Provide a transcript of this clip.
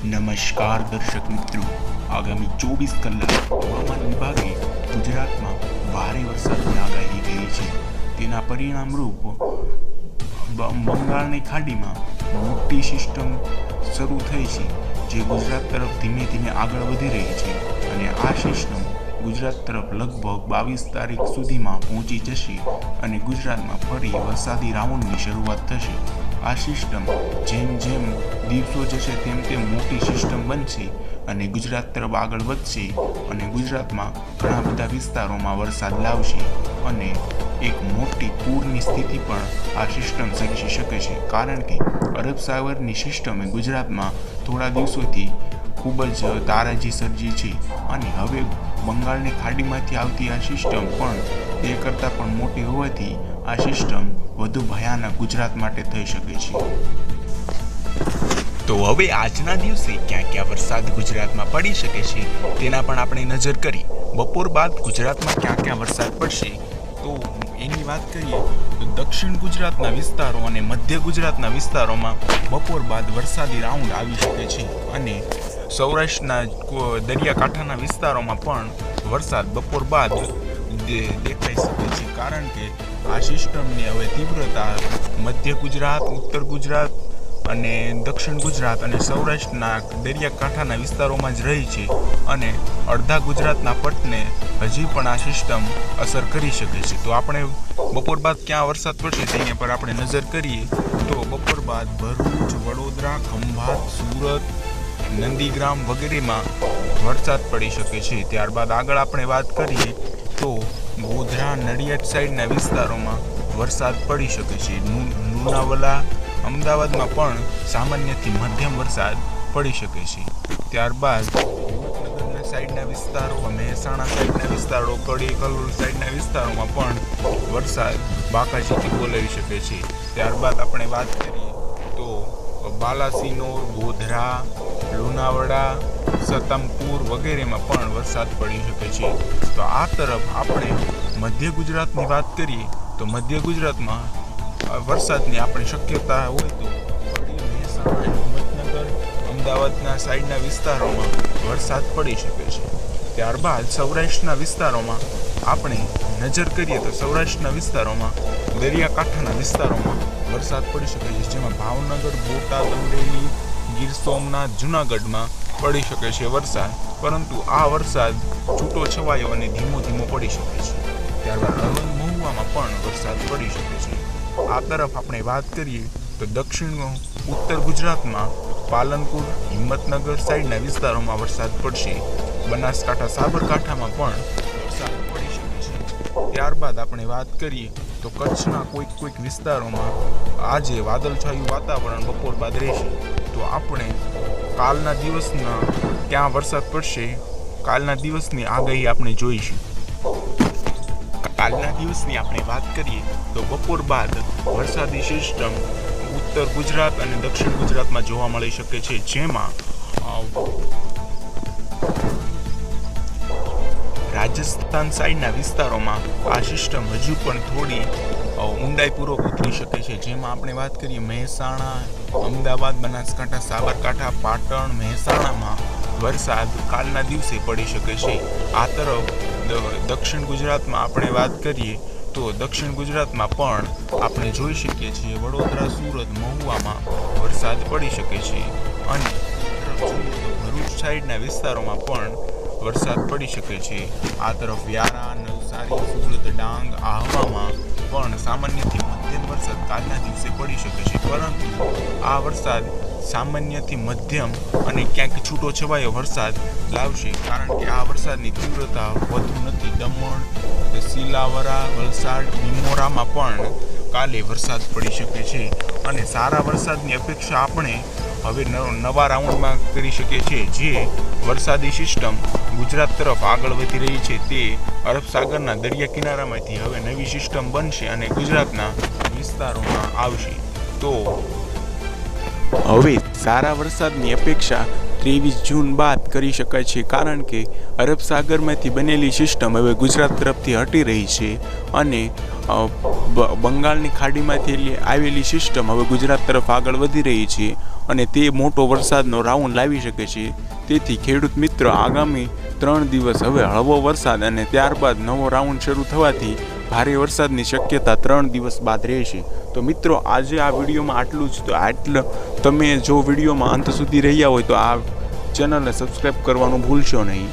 નમસ્કાર દર્શક મિત્રો, આગામી 24 કલાક હવામાન વિભાગે ગુજરાતમાં ભારે વરસાદની આગાહી કરી છે. તેના પરિણામરૂપ બંગાળની ખાડીમાં મોટી સિસ્ટમ શરૂ થઈ છે, જે ગુજરાત તરફ ધીમે ધીમે આગળ વધી રહી છે અને આ સિસ્ટમ ગુજરાત તરફ લગભગ 22 તારીખ સુધીમાં પહોંચી જશે અને ગુજરાતમાં ફરી વરસાદી રાઉન્ડની શરૂઆત થશે. આ સિસ્ટમ જેમ જેમ દિવસો જશે તેમ તેમ મોટી સિસ્ટમ બનશે અને ગુજરાત તરફ આગળ વધશે અને ગુજરાતમાં ઘણા બધા વિસ્તારોમાં વરસાદ લાવશે અને એક મોટી પૂરની સ્થિતિ પણ આ સિસ્ટમ સર્જી શકે છે, કારણ કે અરબ સાગરની સિસ્ટમે ગુજરાતમાં થોડા દિવસોથી ખૂબ જ તારાજી સર્જી છે અને હવે બંગાળની ખાડીમાંથી આવતી આ સિસ્ટમ પણ તે કરતાં પણ મોટી હોવાથી આ સિસ્ટમ વધુ ભયાનક ગુજરાત માટે થઈ શકે છે. તો હવે આજના દિવસે ક્યાં ક્યાં વરસાદ ગુજરાતમાં પડી શકે છે તેના પણ આપણે નજર કરી. બપોર બાદ ગુજરાતમાં ક્યાં ક્યાં વરસાદ પડશે તો એની વાત કરીએ તો દક્ષિણ ગુજરાતના વિસ્તારો અને મધ્ય ગુજરાતના વિસ્તારોમાં બપોર બાદ વરસાદી રાઉન્ડ આવી શકે છે અને સૌરાષ્ટ્રના દરિયાકાંઠાના વિસ્તારોમાં પણ વરસાદ બપોર બાદ દેખાઈ શકે છે, કારણ કે આ સિસ્ટમની હવે તીવ્રતા મધ્ય ગુજરાત, ઉત્તર ગુજરાત અને દક્ષિણ ગુજરાત અને સૌરાષ્ટ્રના દરિયાકાંઠાના વિસ્તારોમાં જ રહી છે અને અડધા ગુજરાતના પટને હજી પણ આ સિસ્ટમ અસર કરી શકે છે. તો આપણે બપોર બાદ ક્યાં વરસાદ પડશે તેની પર આપણે નજર કરીએ તો બપોર બાદ ભરૂચ, વડોદરા, ખંભાત, સુરત, નંદીગ્રામ વગેરેમાં વરસાદ પડી શકે છે. ત્યારબાદ આગળ આપણે વાત કરીએ તો ગોધરા, નડિયાદ સાઈડના વિસ્તારોમાં વરસાદ પડી શકે છે. લુણાવાડા, અમદાવાદમાં પણ સામાન્યથી મધ્યમ વરસાદ પડી શકે છે. ત્યારબાદ હિંમતનગરના સાઈડના વિસ્તારો, મહેસાણા સાઈડના વિસ્તારો, કડી, કલોલ સાઈડના વિસ્તારોમાં પણ વરસાદ બાકાજીથી બોલાવી શકે છે. ત્યારબાદ આપણે વાત કરીએ તો બાલાસિનોર, ગોધરા, લુણાવાડા, સતમપુર વગેરેમાં પણ વરસાદ પડી શકે છે. તો આ તરફ આપણે મધ્ય ગુજરાતની વાત કરીએ તો મધ્ય ગુજરાતમાં વરસાદની આપણે શક્યતા હોય તો કડી, મહેસાણા, હિંમતનગર, અમદાવાદના સાઈડના વિસ્તારોમાં વરસાદ પડી શકે છે. ત્યારબાદ સૌરાષ્ટ્રના વિસ્તારોમાં આપણે નજર કરીએ તો સૌરાષ્ટ્રના વિસ્તારોમાં દરિયાકાંઠાના વિસ્તારોમાં વરસાદ પડી શકે છે, જેમાં ભાવનગર, બોટાદ, અમરેલી, ગીર સોમનાથ, જૂનાગઢમાં પડી શકે છે વરસાદ, પરંતુ આ વરસાદ છૂટો છવાયો અને ધીમો ધીમો પડી શકે છે. ત્યારબાદ અલંગ મહુવામાં પણ વરસાદ પડી શકે છે. આ તરફ આપણે વાત કરીએ તો દક્ષિણ ઉત્તર ગુજરાતમાં પાલનપુર, હિંમતનગર સાઈડના વિસ્તારોમાં વરસાદ પડશે. બનાસકાંઠા, સાબરકાંઠામાં પણ વરસાદ પડી શકે છે. ત્યારબાદ આપણે વાત કરીએ તો કચ્છના કોઈક વિસ્તારોમાં આજે વાદળછાયું વાતાવરણ બપોર બાદ રહેશે. તો આપણે કાલના દિવસના ક્યાં વરસાદ પડશે, કાલના દિવસની આગાહી આપણે જોઈશું. કાલના દિવસની આપણે વાત કરીએ તો બપોર બાદ વરસાદી સિસ્ટમ ઉત્તર ગુજરાત અને દક્ષિણ ગુજરાતમાં જોવા મળી શકે છે, જેમાં રાજસ્થાન સાઈડના વિસ્તારોમાં આ સિસ્ટમ હજુ પણ થોડી ઊંડાઈપૂર્વક ઉતરી શકે છે, જેમાં આપણે વાત કરીએ મહેસાણા, અમદાવાદ, બનાસકાંઠા, સાબરકાંઠા, પાટણ, મહેસાણામાં વરસાદ કાલના દિવસે પડી શકે છે. આ તરફ દક્ષિણ ગુજરાતમાં આપણે વાત કરીએ તો દક્ષિણ ગુજરાતમાં પણ આપણે જોઈ શકીએ છીએ વડોદરા, સુરત, મહુવામાં વરસાદ પડી શકે છે અને ભરૂચ સાઈડના વિસ્તારોમાં પણ વરસાદ પડી શકે છે. આ તરફ વ્યારા, નવસારી, સુરત, ડાંગ, આહવામાં પણ સામાન્યથી મધ્યમ વરસાદ કાલના દિવસે પડી શકે છે, પરંતુ આ વરસાદ સામાન્યથી મધ્યમ અને ક્યાંક છૂટો છવાયો વરસાદ લાવશે, કારણ કે આ વરસાદની તીવ્રતા વધુ નથી. દમણ, સિલાવરા, વલસાડ, બિમોરામાં પણ કાલે વરસાદ પડી શકે છે અને સારા વરસાદની અપેક્ષા આપણે હવે નવા રાઉન્ડમાં કરી શકીએ છીએ. જે વરસાદી સિસ્ટમ ગુજરાત તરફ આગળ વધી રહી છે તે અરબ સાગરના દરિયા કિનારામાંથી હવે નવી સિસ્ટમ બનશે અને ગુજરાતના વિસ્તારોમાં આવશે. તો હવે સારા વરસાદની અપેક્ષા 23 જૂન બાદ કરી શકાય છે, કારણ કે અરબ સાગરમાંથી બનેલી સિસ્ટમ હવે ગુજરાત તરફથી હટી રહી છે અને બંગાળની ખાડીમાંથી આવેલી સિસ્ટમ હવે ગુજરાત તરફ આગળ વધી રહી છે અને તે મોટો વરસાદનો રાઉન્ડ લાવી શકે છે। તેથી ખેડૂત મિત્રો આગામી 3 દિવસ હવે હળવો વરસાદ અને ત્યારબાદ નવો રાઉન્ડ શરૂ થવાથી ભારે વરસાદની શક્યતા 3 દિવસ બાદ રહેશે। તો મિત્રો આજે આ વિડીયોમાં આટલું જ। તો તમે જો વિડીયોમાં અંત સુધી રહ્યા હોય તો આ ચેનલને સબસ્ક્રાઈબ કરવાનું ભૂલશો નહીં।